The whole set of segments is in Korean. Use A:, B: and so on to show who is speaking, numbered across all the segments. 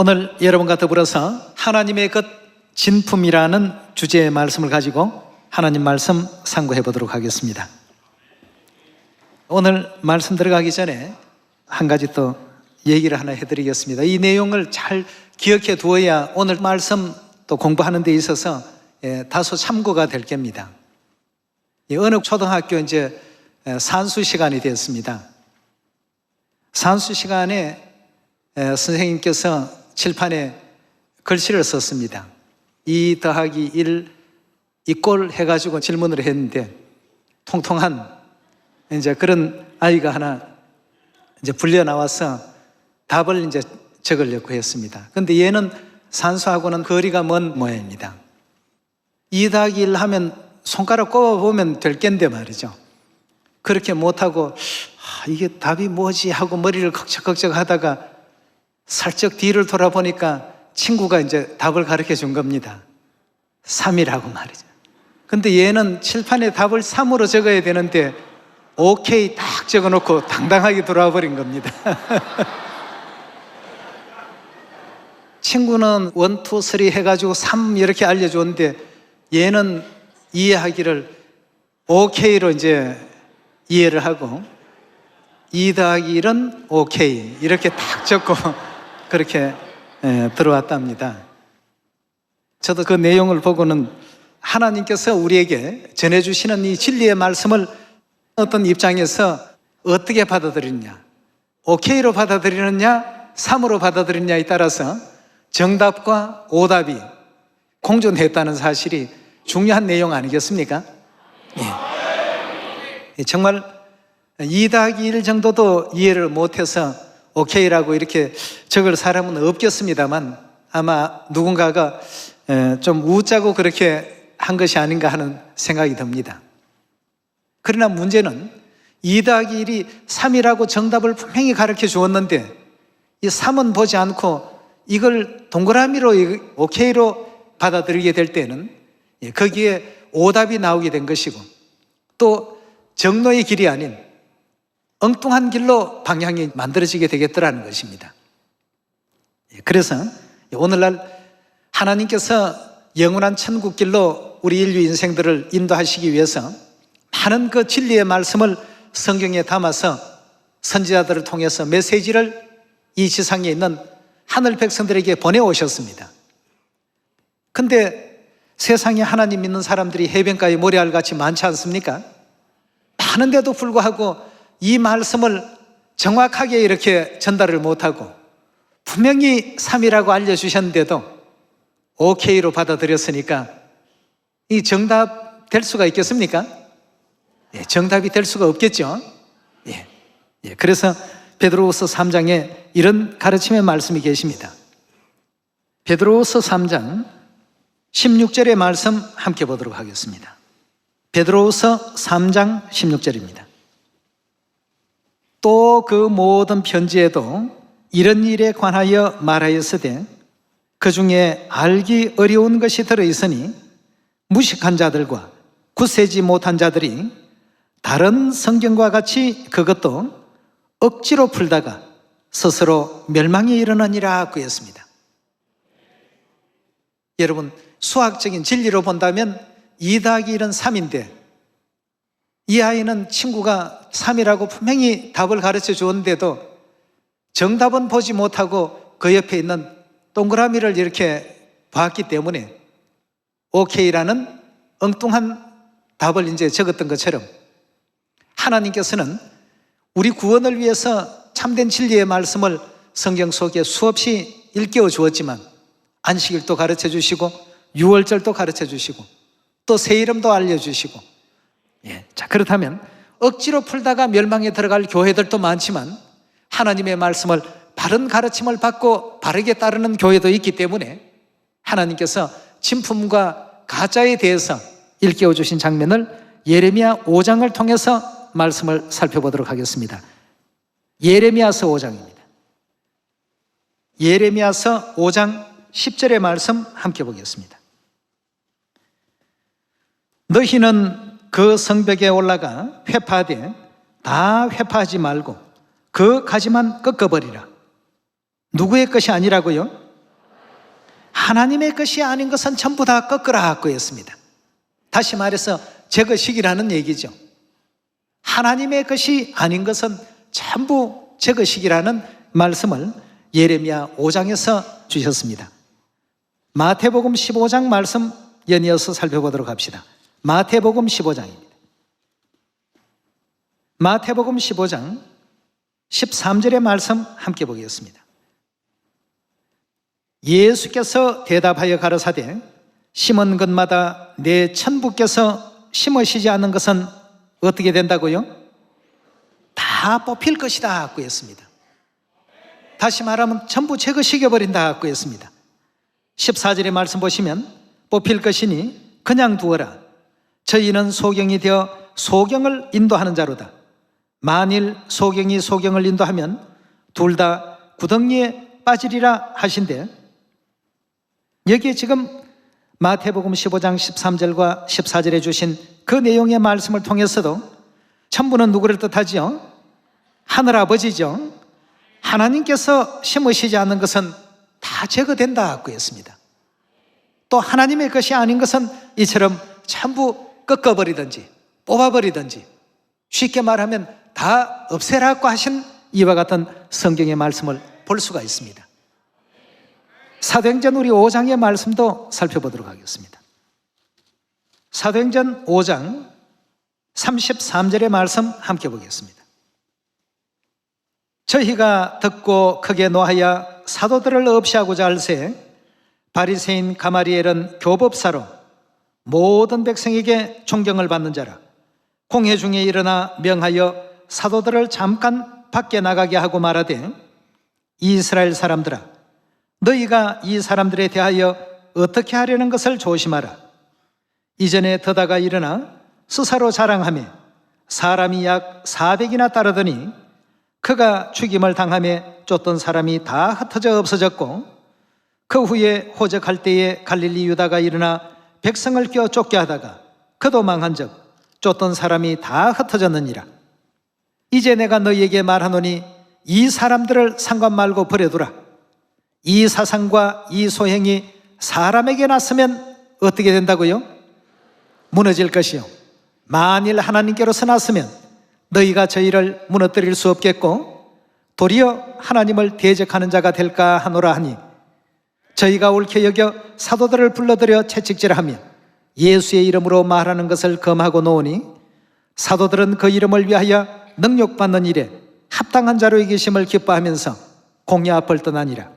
A: 오늘 여러분과 더불어서 하나님의 것 진품이라는 주제의 말씀을 가지고 하나님 말씀 상고해 보도록 하겠습니다. 오늘 말씀 들어가기 전에 한 가지 또 얘기를 하나 해드리겠습니다. 이 내용을 잘 기억해 두어야 오늘 말씀 또 공부하는 데 있어서 다소 참고가 될 겁니다. 어느 초등학교 이제 산수 시간이 됐습니다. 산수 시간에 선생님께서 칠판에 글씨를 썼습니다. 2 더하기 1 이꼴 해가지고 질문을 했는데 통통한 이제 그런 아이가 하나 이제 불려 나와서 답을 이제 적으려고 했습니다. 근데 얘는 산수하고는 거리가 먼 모양입니다. 2 더하기 1 하면 손가락 꼽아보면 될 겐데 말이죠. 그렇게 못하고 이게 답이 뭐지 하고 머리를 걱적걱적 하다가 살짝 뒤를 돌아보니까 친구가 이제 답을 가르쳐 준 겁니다. 3이라고 말이죠. 근데 얘는 칠판에 답을 3으로 적어야 되는데 오케이 딱 적어놓고 당당하게 돌아와 버린 겁니다. 친구는 1, 2, 3 해가지고 3 이렇게 알려줬는데 얘는 이해하기를 오케이로 이제 이해를 하고 2 더하기 1은 오케이 이렇게 딱 적고 그렇게 들어왔답니다. 저도 그 내용을 보고는 하나님께서 우리에게 전해주시는 이 진리의 말씀을 어떤 입장에서 어떻게 받아들이느냐, 오케이로 받아들이느냐 3으로 받아들이느냐에 따라서 정답과 오답이 공존했다는 사실이 중요한 내용 아니겠습니까? 정말 2 더하기 1 정도도 이해를 못해서 오케이라고 이렇게 적을 사람은 없겠습니다만 아마 누군가가 좀 웃자고 그렇게 한 것이 아닌가 하는 생각이 듭니다. 그러나 문제는 2 더하기 1이 3이라고 정답을 분명히 가르쳐 주었는데 이 3은 보지 않고 이걸 동그라미로 오케이로 받아들이게 될 때는 거기에 오답이 나오게 된 것이고 또 정로의 길이 아닌 엉뚱한 길로 방향이 만들어지게 되겠더라는 것입니다. 그래서 오늘날 하나님께서 영원한 천국길로 우리 인류 인생들을 인도하시기 위해서 많은 그 진리의 말씀을 성경에 담아서 선지자들을 통해서 메시지를 이 지상에 있는 하늘 백성들에게 보내오셨습니다. 근데 세상에 하나님 믿는 사람들이 해변가에 모래알같이 많지 않습니까? 많은데도 불구하고 이 말씀을 정확하게 이렇게 전달을 못하고 분명히 3이라고 알려주셨는데도 오케이로 받아들였으니까 이 정답 될 수가 있겠습니까? 정답이 될 수가 없겠죠. 그래서 베드로후서 3장에 이런 가르침의 말씀이 계십니다. 베드로후서 3장 16절의 말씀 함께 보도록 하겠습니다. 베드로후서 3장 16절입니다. 또 그 모든 편지에도 이런 일에 관하여 말하였으되 그 중에 알기 어려운 것이 들어있으니 무식한 자들과 굳세지 못한 자들이 다른 성경과 같이 그것도 억지로 풀다가 스스로 멸망에 이르느니라 그랬습니다. 여러분, 수학적인 진리로 본다면 2 더하기 1은 3인데 이 아이는 친구가 3이라고 분명히 답을 가르쳐 주었는데도 정답은 보지 못하고 그 옆에 있는 동그라미를 이렇게 봤기 때문에 오케이라는 엉뚱한 답을 이제 적었던 것처럼 하나님께서는 우리 구원을 위해서 참된 진리의 말씀을 성경 속에 수없이 일깨워 주었지만 안식일도 가르쳐 주시고 유월절도 가르쳐 주시고 또 새 이름도 알려주시고 자, 그렇다면 억지로 풀다가 멸망에 들어갈 교회들도 많지만 하나님의 말씀을 바른 가르침을 받고 바르게 따르는 교회도 있기 때문에 하나님께서 진품과 가짜에 대해서 일깨워 주신 장면을 예레미야 5장을 통해서 말씀을 살펴보도록 하겠습니다. 예레미야서 5장입니다. 예레미야서 5장 10절의 말씀 함께 보겠습니다. 너희는 그 성벽에 올라가 회파하되 다 회파하지 말고 그 가지만 꺾어버리라. 누구의 것이 아니라고요? 하나님의 것이 아닌 것은 전부 다 꺾으라 그였습니다. 다시 말해서 제 것이라는 얘기죠. 하나님의 것이 아닌 것은 전부 제 것이라는 말씀을 예레미야 5장에서 주셨습니다. 마태복음 15장 말씀 연이어서 살펴보도록 합시다. 마태복음 15장입니다. 마태복음 15장 13절의 말씀 함께 보겠습니다. 예수께서 대답하여 가라사대 심은 것마다 내 천부께서 심으시지 않는 것은 어떻게 된다고요? 다 뽑힐 것이다 고 했습니다. 다시 말하면 전부 제거시켜버린다 고 했습니다. 14절의 말씀 보시면 뽑힐 것이니 그냥 두어라. 저희는 소경이 되어 소경을 인도하는 자로다. 만일 소경이 소경을 인도하면 둘 다 구덩이에 빠지리라 하신대. 여기에 지금 마태복음 15장 13절과 14절에 주신 그 내용의 말씀을 통해서도 천부는 누구를 뜻하지요? 하늘아버지죠. 하나님께서 심으시지 않는 것은 다 제거된다고 했습니다. 또 하나님의 것이 아닌 것은 이처럼 전부 꺾어버리든지 뽑아버리든지 쉽게 말하면 다 없애라고 하신 이와 같은 성경의 말씀을 볼 수가 있습니다. 사도행전 우리 5장의 말씀도 살펴보도록 하겠습니다. 사도행전 5장 33절의 말씀 함께 보겠습니다. 저희가 듣고 크게 노하여 사도들을 없이하고자 할새 바리새인 가마리엘은 교법사로 모든 백성에게 존경을 받는 자라. 공회 중에 일어나 명하여 사도들을 잠깐 밖에 나가게 하고 말하되 이스라엘 사람들아 너희가 이 사람들에 대하여 어떻게 하려는 것을 조심하라. 이전에 더다가 일어나 스사로 자랑하며 사람이 약 400이나 따르더니 그가 죽임을 당하며 쫓던 사람이 다 흩어져 없어졌고 그 후에 호적할 때에 갈릴리 유다가 일어나 백성을 껴 쫓게 하다가 그도 망한 적 쫓던 사람이 다 흩어졌느니라. 이제 내가 너희에게 말하노니 이 사람들을 상관 말고 버려두라. 이 사상과 이 소행이 사람에게 났으면 어떻게 된다고요? 무너질 것이요 만일 하나님께로서 났으면 너희가 저희를 무너뜨릴 수 없겠고 도리어 하나님을 대적하는 자가 될까 하노라 하니 저희가 옳게 여겨 사도들을 불러들여 채찍질하며 예수의 이름으로 말하는 것을 금하고 놓으니 사도들은 그 이름을 위하여 능력받는 일에 합당한 자로 이기심을 기뻐하면서 공회 앞을 떠나니라.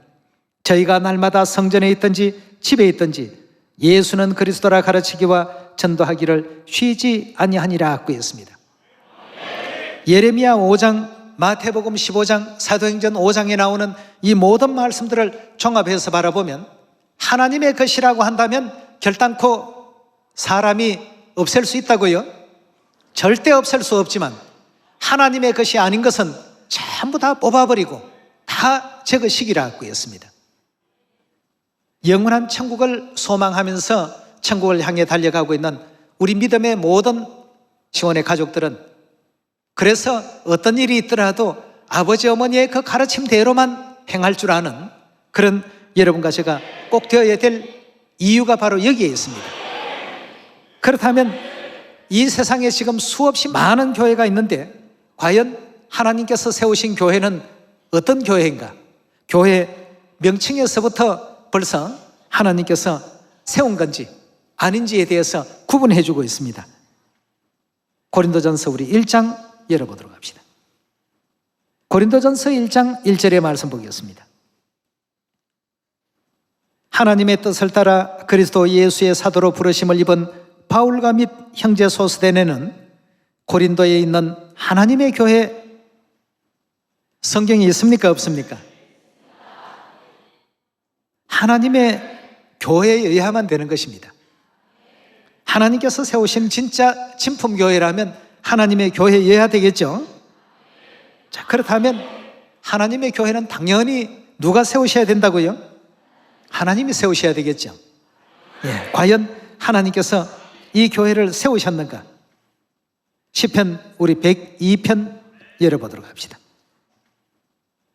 A: 저희가 날마다 성전에 있든지 집에 있든지 예수는 그리스도라 가르치기와 전도하기를 쉬지 아니하니라 고 했습니다. 예레미야 5장, 마태복음 15장, 사도행전 5장에 나오는 이 모든 말씀들을 종합해서 바라보면 하나님의 것이라고 한다면 결단코 사람이 없앨 수 있다고요? 절대 없앨 수 없지만 하나님의 것이 아닌 것은 전부 다 뽑아버리고 다 제거시키라고 했습니다. 영원한 천국을 소망하면서 천국을 향해 달려가고 있는 우리 믿음의 모든 지원의 가족들은 그래서 어떤 일이 있더라도 아버지 어머니의 그 가르침대로만 행할 줄 아는 그런 여러분과 제가 꼭 되어야 될 이유가 바로 여기에 있습니다. 그렇다면 이 세상에 지금 수없이 많은 교회가 있는데 과연 하나님께서 세우신 교회는 어떤 교회인가? 교회 명칭에서부터 벌써 하나님께서 세운 건지 아닌지에 대해서 구분해 주고 있습니다. 고린도전서 우리 1장 열어보도록 합시다. 고린도전서 1장 1절의 말씀 보겠습니다. 하나님의 뜻을 따라 그리스도 예수의 사도로 부르심을 입은 바울과 및 형제 소스데네는 고린도에 있는 하나님의 교회 성경이 있습니까? 없습니까? 하나님의 교회에 의하면 되는 것입니다. 하나님께서 세우신 진짜 진품교회라면 하나님의 교회에 의해야 되겠죠. 자, 그렇다면 하나님의 교회는 당연히 누가 세우셔야 된다고요? 하나님이 세우셔야 되겠죠. 예, 과연 하나님께서 이 교회를 세우셨는가? 시편 우리 102편 열어보도록 합시다.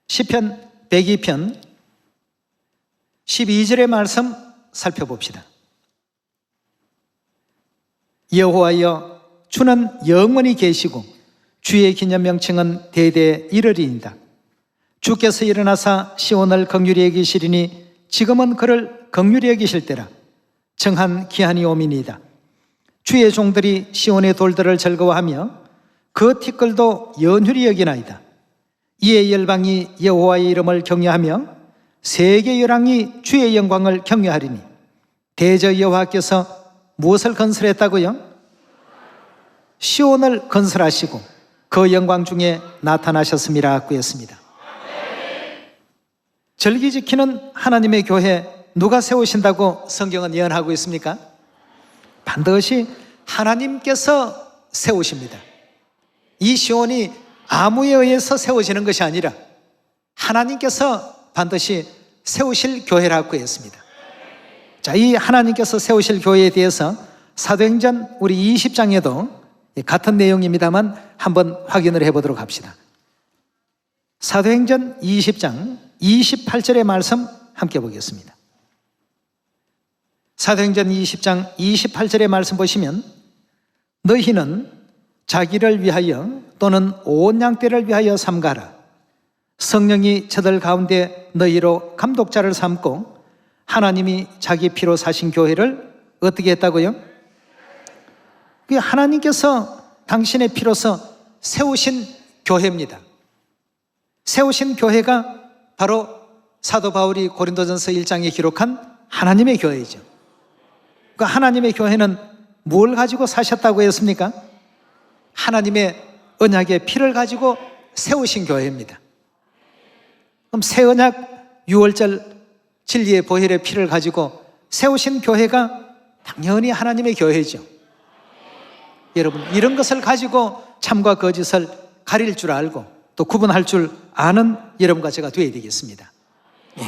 A: 시편 102편 12절의 말씀 살펴봅시다. 여호와여 주는 영원히 계시고 주의 기념 명칭은 대대 이르리이다. 주께서 일어나사 시온을 긍휼히 여기시리니 지금은 그를 긍휼히 여기실 때라. 정한 기한이 오미니이다. 주의 종들이 시온의 돌들을 즐거워하며 그 티끌도 연휼히 여기나이다. 이에 열방이 여호와의 이름을 경외하며 세계 열왕이 주의 영광을 경외하리니 대저 여호와께서 무엇을 건설했다고요? 시온을 건설하시고 그 영광 중에 나타나셨음이라 구했습니다. 절기 지키는 하나님의 교회 누가 세우신다고 성경은 예언하고 있습니까? 반드시 하나님께서 세우십니다. 이 시온이 아무에 의해서 세워지는 것이 아니라 하나님께서 반드시 세우실 교회라고 했습니다. 자, 이 하나님께서 세우실 교회에 대해서 사도행전 우리 20장에도 같은 내용입니다만 한번 확인을 해보도록 합시다. 사도행전 20장 28절의 말씀 함께 보겠습니다. 사도행전 20장 28절의 말씀 보시면 너희는 자기를 위하여 또는 온 양떼를 위하여 삼가라. 성령이 저들 가운데 너희로 감독자를 삼고 하나님이 자기 피로 사신 교회를 어떻게 했다고요? 하나님께서 당신의 피로서 세우신 교회입니다. 세우신 교회가 바로 사도 바울이 고린도전서 1장에 기록한 하나님의 교회이죠. 그 하나님의 교회는 뭘 가지고 사셨다고 했습니까? 하나님의 언약의 피를 가지고 세우신 교회입니다. 그럼 새 언약 6월절 진리의 보혈의 피를 가지고 세우신 교회가 당연히 하나님의 교회죠. 여러분, 이런 것을 가지고 참과 거짓을 가릴 줄 알고 또 구분할 줄 아는 여러분과 제가 되어야 되겠습니다. 예.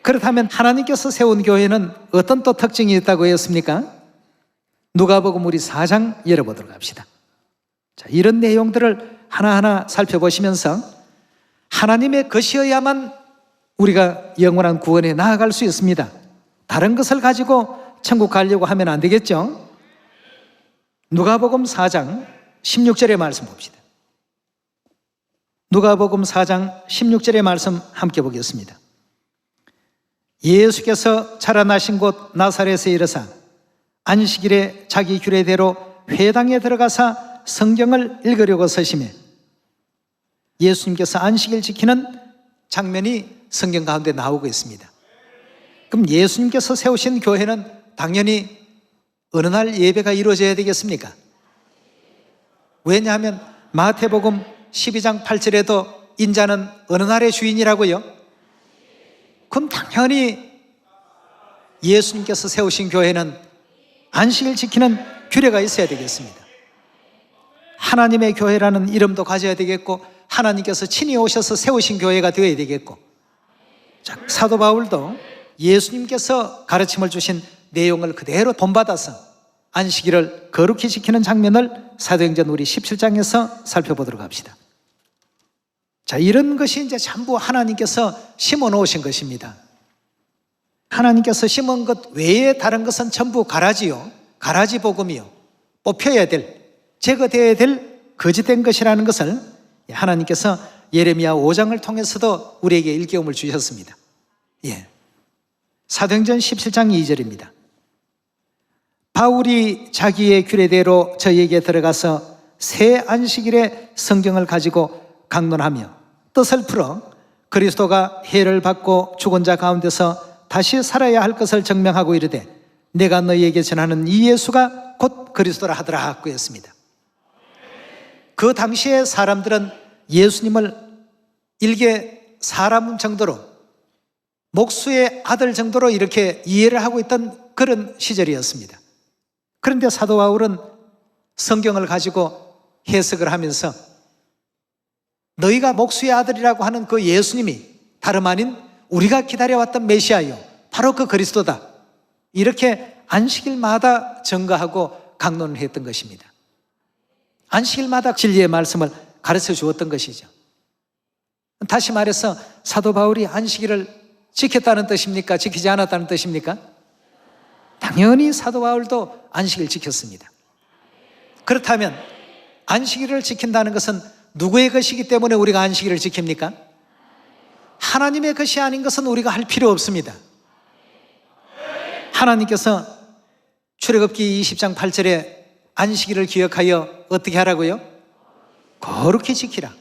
A: 그렇다면 하나님께서 세운 교회는 어떤 또 특징이 있다고 했습니까? 누가복음 우리 4장 열어보도록 합시다. 자, 이런 내용들을 하나하나 살펴보시면서 하나님의 것이어야만 우리가 영원한 구원에 나아갈 수 있습니다. 다른 것을 가지고 천국 가려고 하면 안 되겠죠? 누가복음 4장 16절의 말씀 봅시다. 누가복음 4장 16절의 말씀 함께 보겠습니다. 예수께서 자라나신 곳 나사렛에 이르사 안식일에 자기 규례대로 회당에 들어가사 성경을 읽으려고 서심해. 예수님께서 안식일 지키는 장면이 성경 가운데 나오고 있습니다. 그럼 예수님께서 세우신 교회는 당연히 어느 날 예배가 이루어져야 되겠습니까? 왜냐하면 마태복음 12장 8절에도 인자는 어느 날의 주인이라고요? 그럼 당연히 예수님께서 세우신 교회는 안식일 지키는 규례가 있어야 되겠습니다. 하나님의 교회라는 이름도 가져야 되겠고 하나님께서 친히 오셔서 세우신 교회가 되어야 되겠고, 자, 사도 바울도 예수님께서 가르침을 주신 내용을 그대로 본받아서 안식일을 거룩히 지키는 장면을 사도행전 우리 17장에서 살펴보도록 합시다. 자, 이런 것이 이제 전부 하나님께서 심어 놓으신 것입니다. 하나님께서 심은 것 외에 다른 것은 전부 가라지요, 가라지 복음이요, 뽑혀야 될, 제거되어야 될 거짓된 것이라는 것을 하나님께서 예레미야 5장을 통해서도 우리에게 일깨움을 주셨습니다. 예. 사도행전 17장 2절입니다. 바울이 자기의 규례대로 저희에게 들어가서 새 안식일에 성경을 가지고 강론하며 뜻을 풀어 그리스도가 해를 받고 죽은 자 가운데서 다시 살아야 할 것을 증명하고 이르되 내가 너희에게 전하는 이 예수가 곧 그리스도라 하더라 고 했습니다. 그 당시에 사람들은 예수님을 일개 사람 정도로, 목수의 아들 정도로 이렇게 이해를 하고 있던 그런 시절이었습니다. 그런데 사도 바울은 성경을 가지고 해석을 하면서 너희가 목수의 아들이라고 하는 그 예수님이 다름 아닌 우리가 기다려왔던 메시아요, 바로 그 그리스도다, 이렇게 안식일마다 증거하고 강론을 했던 것입니다. 안식일마다 진리의 말씀을 가르쳐 주었던 것이죠. 다시 말해서 사도 바울이 안식일을 지켰다는 뜻입니까? 지키지 않았다는 뜻입니까? 당연히 사도 바울도 안식일을 지켰습니다. 그렇다면 안식일을 지킨다는 것은 누구의 것이기 때문에 우리가 안식일을 지킵니까? 하나님의 것이 아닌 것은 우리가 할 필요 없습니다. 하나님께서 출애굽기 20장 8절에 안식일을 기억하여 어떻게 하라고요? 거룩히 지키라.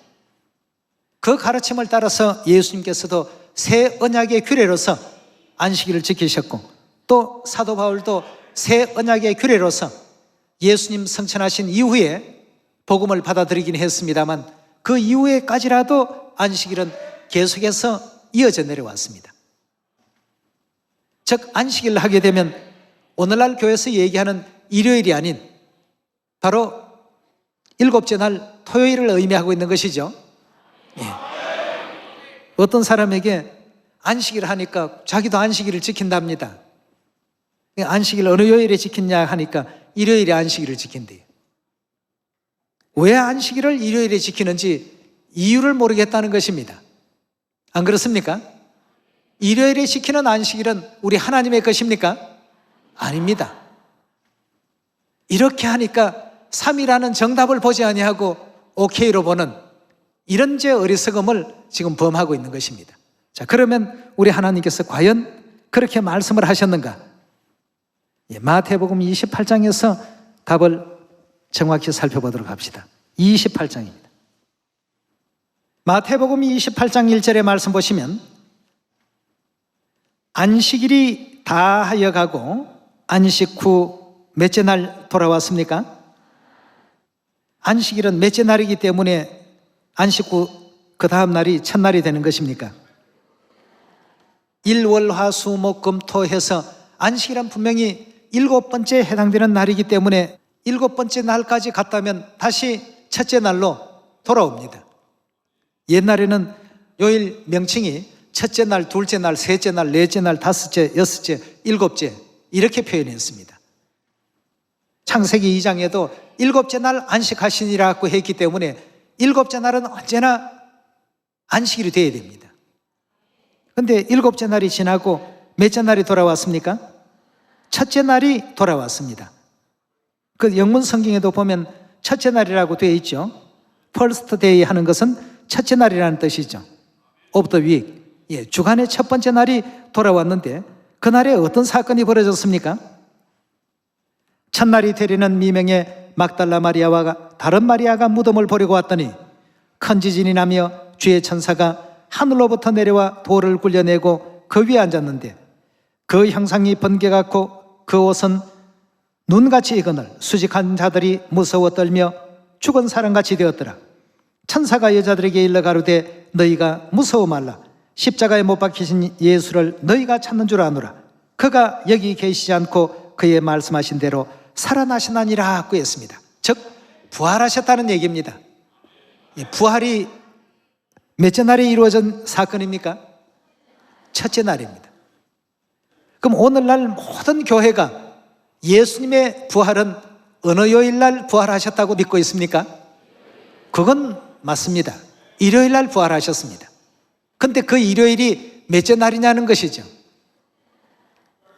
A: 그 가르침을 따라서 예수님께서도 새 언약의 규례로서 안식일을 지키셨고, 또 사도 바울도 새 언약의 규례로서 예수님 성천하신 이후에 복음을 받아들이긴 했습니다만 그 이후에까지라도 안식일은 계속해서 이어져 내려왔습니다. 즉 안식일을 하게 되면 오늘날 교회에서 얘기하는 일요일이 아닌 바로 일곱째 날 토요일을 의미하고 있는 것이죠. 예. 어떤 사람에게 안식일을 하니까 자기도 안식일을 지킨답니다. 안식일 어느 요일에 지켰냐 하니까 일요일에 안식일을 지킨대요. 왜 안식일을 일요일에 지키는지 이유를 모르겠다는 것입니다. 안 그렇습니까? 일요일에 지키는 안식일은 우리 하나님의 것입니까? 아닙니다. 이렇게 하니까 3이라는 정답을 보지 아니하고 오케이로 보는 이런 제 어리석음을 지금 범하고 있는 것입니다. 자, 그러면 우리 하나님께서 과연 그렇게 말씀을 하셨는가? 마태복음 28장에서 답을 정확히 살펴보도록 합시다. 28장입니다. 마태복음 28장 1절의 말씀 보시면 안식일이 다하여 가고 안식 후 몇째 날 돌아왔습니까? 안식일은 몇째 날이기 때문에 안식 후 그 다음 날이 첫날이 되는 것입니까? 일월화수목금토 해서 안식일은 분명히 7번째 해당되는 날이기 때문에 7번째 날까지 갔다면 다시 첫째 날로 돌아옵니다. 옛날에는 요일 명칭이 첫째 날, 둘째 날, 셋째 날, 넷째 날, 다섯째, 여섯째, 일곱째 이렇게 표현했습니다. 창세기 2장에도 일곱째 날 안식하시니라고 했기 때문에 일곱째 날은 언제나 안식일이 되어야 됩니다. 그런데 일곱째 날이 지나고 몇째 날이 돌아왔습니까? 첫째 날이 돌아왔습니다. 그 영문 성경에도 보면 첫째 날이라고 되어 있죠. First day 하는 것은 첫째 날이라는 뜻이죠. Of the week. 예, 주간의 첫 번째 날이 돌아왔는데 그날에 어떤 사건이 벌어졌습니까? 첫날이 되리는 미명의 막달라 마리아와 다른 마리아가 무덤을 보려고 왔더니 큰 지진이 나며 주의 천사가 하늘로부터 내려와 돌을 굴려내고 그 위에 앉았는데 그 형상이 번개 같고 그 옷은 눈같이 익은을 수직한 자들이 무서워 떨며 죽은 사람같이 되었더라. 천사가 여자들에게 일러 가로되 너희가 무서워 말라. 십자가에 못 박히신 예수를 너희가 찾는 줄 아노라. 그가 여기 계시지 않고 그의 말씀하신 대로 살아나시나니라 고 했습니다. 즉 부활하셨다는 얘기입니다. 부활이 몇째 날에 이루어진 사건입니까? 첫째 날입니다. 그럼 오늘날 모든 교회가 예수님의 부활은 어느 요일날 부활하셨다고 믿고 있습니까? 그건 맞습니다. 일요일날 부활하셨습니다. 근데 그 일요일이 몇째 날이냐는 것이죠.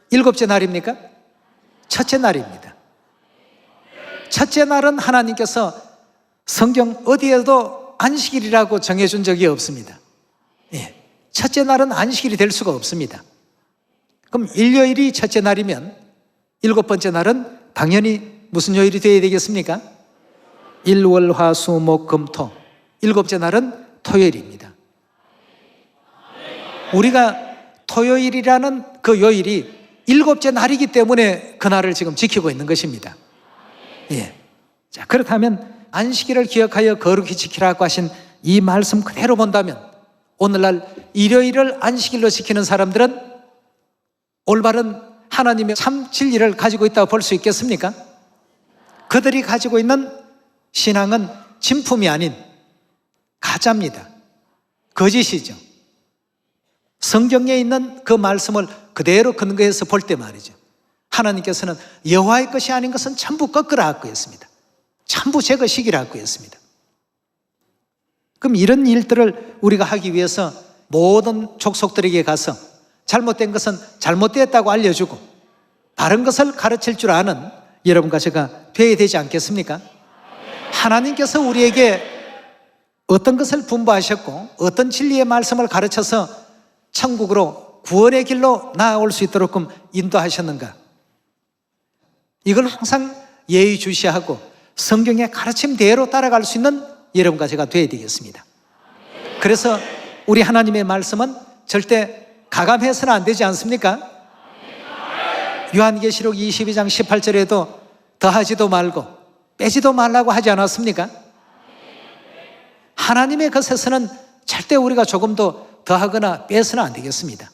A: 일곱째 날입니까? 첫째 날입니다. 첫째 날은 하나님께서 성경 어디에도 안식일이라고 정해준 적이 없습니다. 예, 첫째 날은 안식일이 될 수가 없습니다. 그럼 일요일이 첫째 날이면 일곱 번째 날은 당연히 무슨 요일이 되어야 되겠습니까? 일월화수목금토 일곱째 날은 토요일입니다. 우리가 토요일이라는 그 요일이 일곱째 날이기 때문에 그 날을 지금 지키고 있는 것입니다. 예. 자, 그렇다면 안식일을 기억하여 거룩히 지키라고 하신 이 말씀 그대로 본다면 오늘날 일요일을 안식일로 지키는 사람들은 올바른 하나님의 참 진리를 가지고 있다고 볼 수 있겠습니까? 그들이 가지고 있는 신앙은 진품이 아닌 가짜입니다. 거짓이죠. 성경에 있는 그 말씀을 그대로 근거해서 볼 때 말이죠. 하나님께서는 여호와의 것이 아닌 것은 전부 꺾으라고 했습니다. 전부 제 것이기라고 했습니다. 그럼 이런 일들을 우리가 하기 위해서 모든 족속들에게 가서 잘못된 것은 잘못되었다고 알려주고 바른 것을 가르칠 줄 아는 여러분과 제가 되어야 되지 않겠습니까? 하나님께서 우리에게 어떤 것을 분부하셨고 어떤 진리의 말씀을 가르쳐서 천국으로 구원의 길로 나아올 수 있도록 인도하셨는가? 이걸 항상 예의주시하고 성경의 가르침대로 따라갈 수 있는 여러분과 제가 되어야 되겠습니다. 그래서 우리 하나님의 말씀은 절대 가감해서는 안 되지 않습니까? 요한계시록 22장 18절에도 더하지도 말고 빼지도 말라고 하지 않았습니까? 하나님의 것에서는 절대 우리가 조금도 더하거나 빼서는 안 되겠습니다.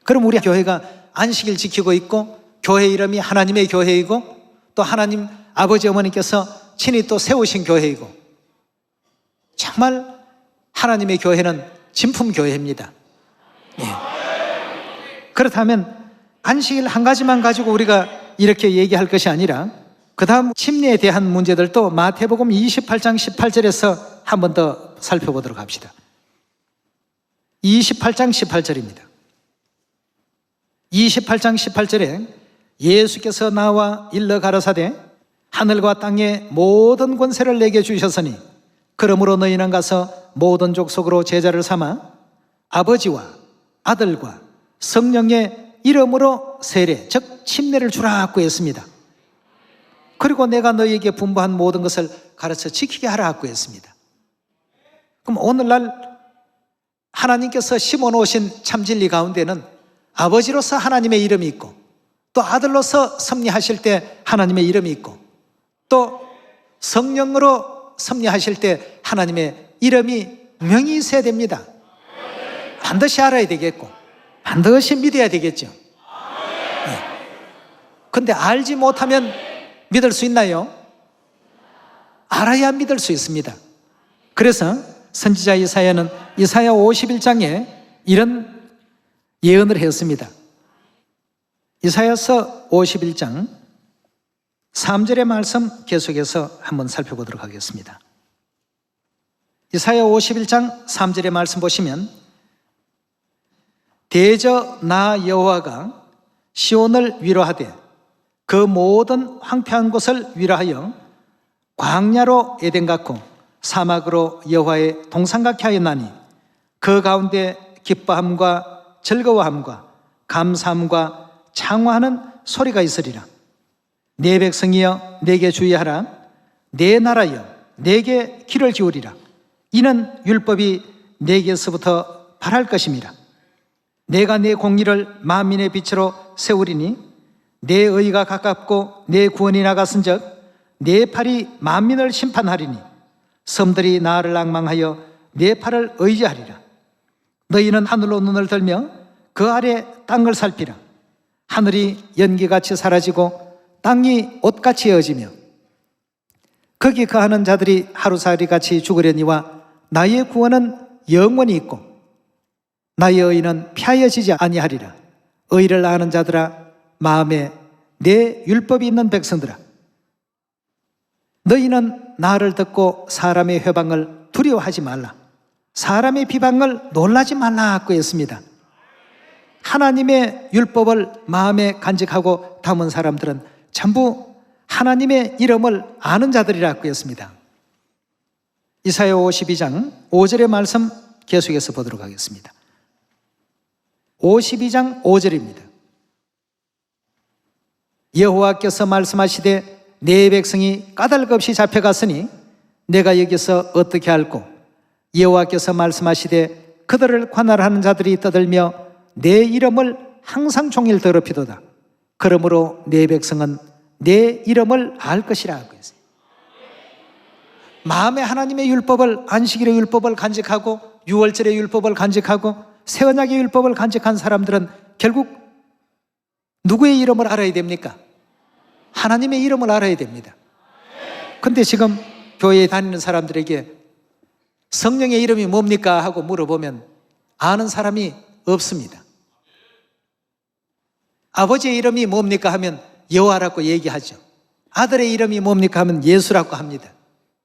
A: 그럼 우리 교회가 안식일 지키고 있고 교회 이름이 하나님의 교회이고 또 하나님 아버지 어머니께서 친히 또 세우신 교회이고 정말 하나님의 교회는 진품교회입니다. 예. 그렇다면 안식일 한 가지만 가지고 우리가 이렇게 얘기할 것이 아니라 그 다음 침례에 대한 문제들도 마태복음 28장 18절에서 한 번 더 살펴보도록 합시다. 28장 18절입니다. 28장 18절에 예수께서 나와 일러 가라사대 하늘과 땅의 모든 권세를 내게 주셨으니 그러므로 너희는 가서 모든 족속으로 제자를 삼아 아버지와 아들과 성령의 이름으로 세례, 즉 침례를 주라고 했습니다. 그리고 내가 너희에게 분부한 모든 것을 가르쳐 지키게 하라고 했습니다. 그럼 오늘날 하나님께서 심어놓으신 참진리 가운데는 아버지로서 하나님의 이름이 있고 또 아들로서 섭리하실 때 하나님의 이름이 있고 또 성령으로 섭리하실 때 하나님의 이름이 분명히 있어야 됩니다. 반드시 알아야 되겠고 반드시 믿어야 되겠죠. 그런데 알지 못하면 믿을 수 있나요? 알아야 믿을 수 있습니다. 그래서 선지자 이사야는 이사야 51장에 이런 예언을 했습니다. 이사야서 51장 3절의 말씀 계속해서 한번 살펴보도록 하겠습니다. 이사야 51장 3절의 말씀 보시면 대저 나 여호와가 시온을 위로하되 그 모든 황폐한 곳을 위로하여 광야로 에덴 같고 사막으로 여호와의 동산 같게 하였나니 그 가운데 기뻐함과 즐거워함과 감사함과 창화하는 소리가 있으리라. 내 백성이여 내게 주의하라. 내 나라여 내게 귀를 기울이라. 이는 율법이 내게서부터 발할 것임이라. 내가 내 공의를 만민의 빛으로 세우리니 내 의가 가깝고 내 구원이 나갔은즉 내 팔이 만민을 심판하리니 섬들이 나를 낭망하여 내 팔을 의지하리라. 너희는 하늘로 눈을 들며 그 아래 땅을 살피라. 하늘이 연기같이 사라지고 땅이 옷같이 헤어지며 거기 거하는 자들이 하루살이같이 죽으려니와 나의 구원은 영원히 있고 나의 의는 폐하여지지 아니하리라. 의를 아는 자들아 마음에 내 율법이 있는 백성들아 너희는 나를 듣고 사람의 회방을 두려워하지 말라. 사람의 비방을 놀라지 말라고 했습니다. 하나님의 율법을 마음에 간직하고 담은 사람들은 전부 하나님의 이름을 아는 자들이라고 했습니다. 이사야 52장 5절의 말씀 계속해서 보도록 하겠습니다. 52장 5절입니다. 여호와께서 말씀하시되 내 백성이 까닭없이 잡혀갔으니 내가 여기서 어떻게 할꼬. 여호와께서 말씀하시되 그들을 관할하는 자들이 떠들며 내 이름을 항상 종일 더럽히도다. 그러므로 내 백성은 내 이름을 알 것이라 하고 있어요. 마음에 하나님의 율법을, 안식일의 율법을 간직하고 유월절의 율법을 간직하고 새 언약의 율법을 간직한 사람들은 결국 누구의 이름을 알아야 됩니까? 하나님의 이름을 알아야 됩니다. 그런데 지금 교회에 다니는 사람들에게 성령의 이름이 뭡니까? 하고 물어보면 아는 사람이 없습니다. 아버지의 이름이 뭡니까? 하면 여호와라고 얘기하죠. 아들의 이름이 뭡니까? 하면 예수라고 합니다.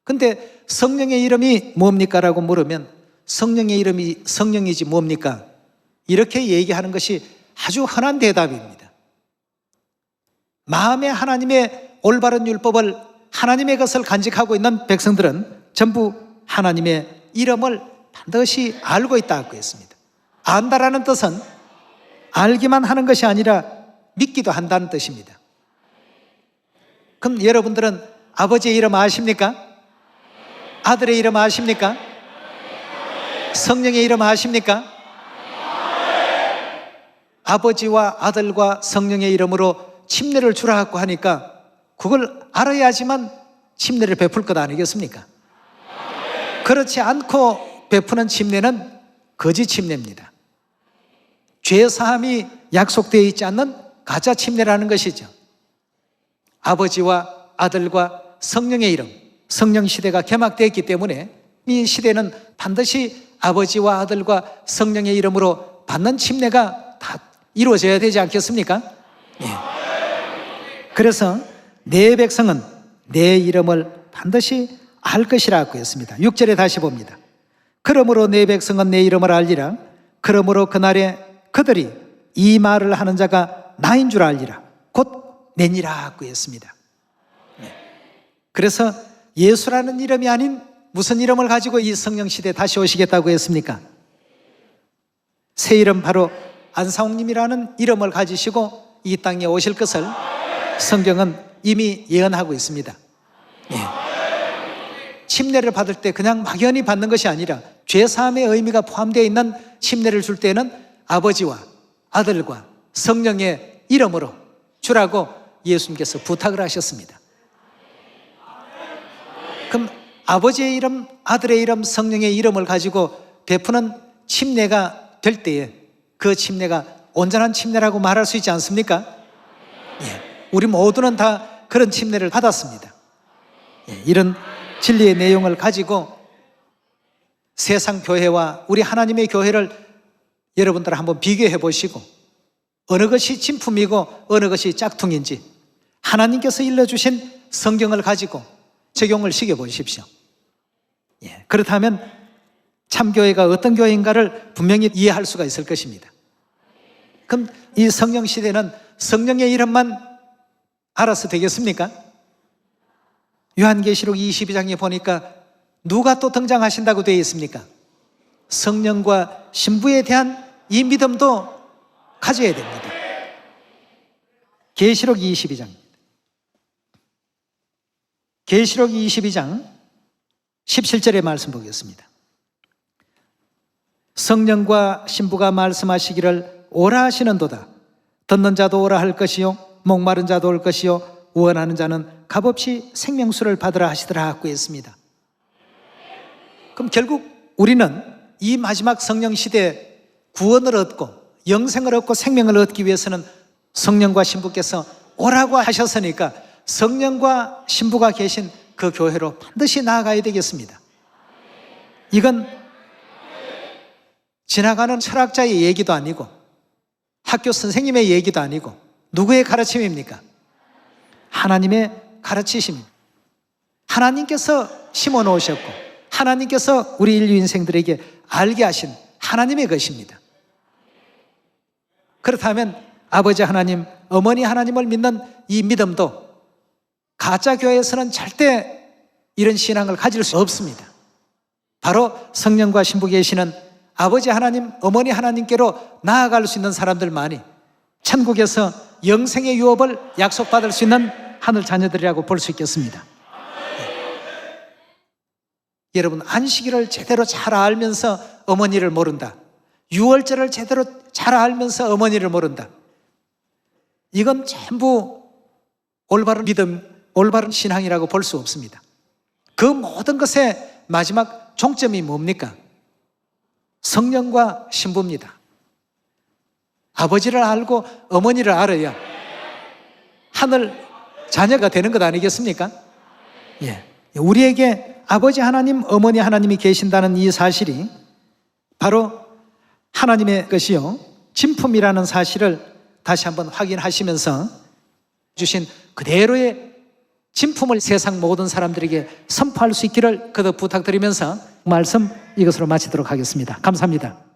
A: 근데 성령의 이름이 뭡니까? 라고 물으면 성령의 이름이 성령이지 뭡니까? 이렇게 얘기하는 것이 아주 흔한 대답입니다. 마음에 하나님의 올바른 율법을, 하나님의 것을 간직하고 있는 백성들은 전부 하나님의 이름을 반드시 알고 있다고 했습니다. 안다라는 뜻은 알기만 하는 것이 아니라 믿기도 한다는 뜻입니다. 그럼 여러분들은 아버지의 이름 아십니까? 아들의 이름 아십니까? 성령의 이름 아십니까? 아버지와 아들과 성령의 이름으로 침례를 주라고 하니까 그걸 알아야지만 침례를 베풀 것 아니겠습니까? 그렇지 않고 베푸는 침례는 거짓 침례입니다. 죄사함이 약속되어 있지 않는 가짜 침례라는 것이죠. 아버지와 아들과 성령의 이름, 성령 시대가 개막되었기 때문에 이 시대는 반드시 아버지와 아들과 성령의 이름으로 받는 침례가 다 이루어져야 되지 않겠습니까? 예. 그래서 내 백성은 내 이름을 반드시 알 것이라고 했습니다. 6절에 다시 봅니다. 그러므로 내 백성은 내 이름을 알리라. 그러므로 그날에 그들이 이 말을 하는 자가 나인 줄 알리라. 곧 내니라고 했습니다. 그래서 예수라는 이름이 아닌 무슨 이름을 가지고 이 성령 시대에 다시 오시겠다고 했습니까? 새 이름, 바로 안사홍님이라는 이름을 가지시고 이 땅에 오실 것을 성경은 이미 예언하고 있습니다. 예. 침례를 받을 때 그냥 막연히 받는 것이 아니라 죄사함의 의미가 포함되어 있는 침례를 줄 때는 아버지와 아들과 성령의 이름으로 주라고 예수님께서 부탁을 하셨습니다. 그럼 아버지의 이름, 아들의 이름, 성령의 이름을 가지고 베푸는 침례가 될 때에 그 침례가 온전한 침례라고 말할 수 있지 않습니까? 예. 우리 모두는 다 그런 침례를 받았습니다. 예. 이런 진리의 내용을 가지고 세상 교회와 우리 하나님의 교회를 여러분들 한번 비교해 보시고 어느 것이 진품이고 어느 것이 짝퉁인지 하나님께서 일러주신 성경을 가지고 적용을 시켜 보십시오. 예, 그렇다면 참교회가 어떤 교회인가를 분명히 이해할 수가 있을 것입니다. 그럼 이 성령 시대는 성령의 이름만 알아서 되겠습니까? 요한계시록 22장에 보니까 누가 또 등장하신다고 되어 있습니까? 성령과 신부에 대한 이 믿음도 가져야 됩니다. 계시록 22장. 계시록 22장 17절의 말씀 보겠습니다. 성령과 신부가 말씀하시기를 오라 하시는도다. 듣는 자도 오라 할 것이요 목마른 자도 올 것이요 원하는 자는 값없이 생명수를 받으라 하시더라 하고 했습니다. 그럼 결국 우리는 이 마지막 성령 시대에 구원을 얻고 영생을 얻고 생명을 얻기 위해서는 성령과 신부께서 오라고 하셨으니까 성령과 신부가 계신 그 교회로 반드시 나아가야 되겠습니다. 이건 지나가는 철학자의 얘기도 아니고 학교 선생님의 얘기도 아니고 누구의 가르침입니까? 하나님의 가르치심입니다. 하나님께서 심어 놓으셨고 하나님께서 우리 인류 인생들에게 알게 하신 하나님의 것입니다. 그렇다면 아버지 하나님, 어머니 하나님을 믿는 이 믿음도 가짜 교회에서는 절대 이런 신앙을 가질 수 없습니다. 바로 성령과 신부 계시는 아버지 하나님, 어머니 하나님께로 나아갈 수 있는 사람들만이 천국에서 영생의 유업을 약속받을 수 있는 하늘 자녀들이라고 볼 수 있겠습니다. 여러분, 안식일을 제대로 잘 알면서 어머니를 모른다. 유월절을 제대로 잘 알면서 어머니를 모른다. 이건 전부 올바른 믿음, 올바른 신앙이라고 볼 수 없습니다. 그 모든 것의 마지막 종점이 뭡니까? 성령과 신부입니다. 아버지를 알고 어머니를 알아야 하늘 자녀가 되는 것 아니겠습니까? 예. 우리에게 아버지 하나님, 어머니 하나님이 계신다는 이 사실이 바로 하나님의 것이요 진품이라는 사실을 다시 한번 확인하시면서 주신 그대로의 진품을 세상 모든 사람들에게 선포할 수 있기를 거듭 부탁드리면서 말씀 이것으로 마치도록 하겠습니다. 감사합니다.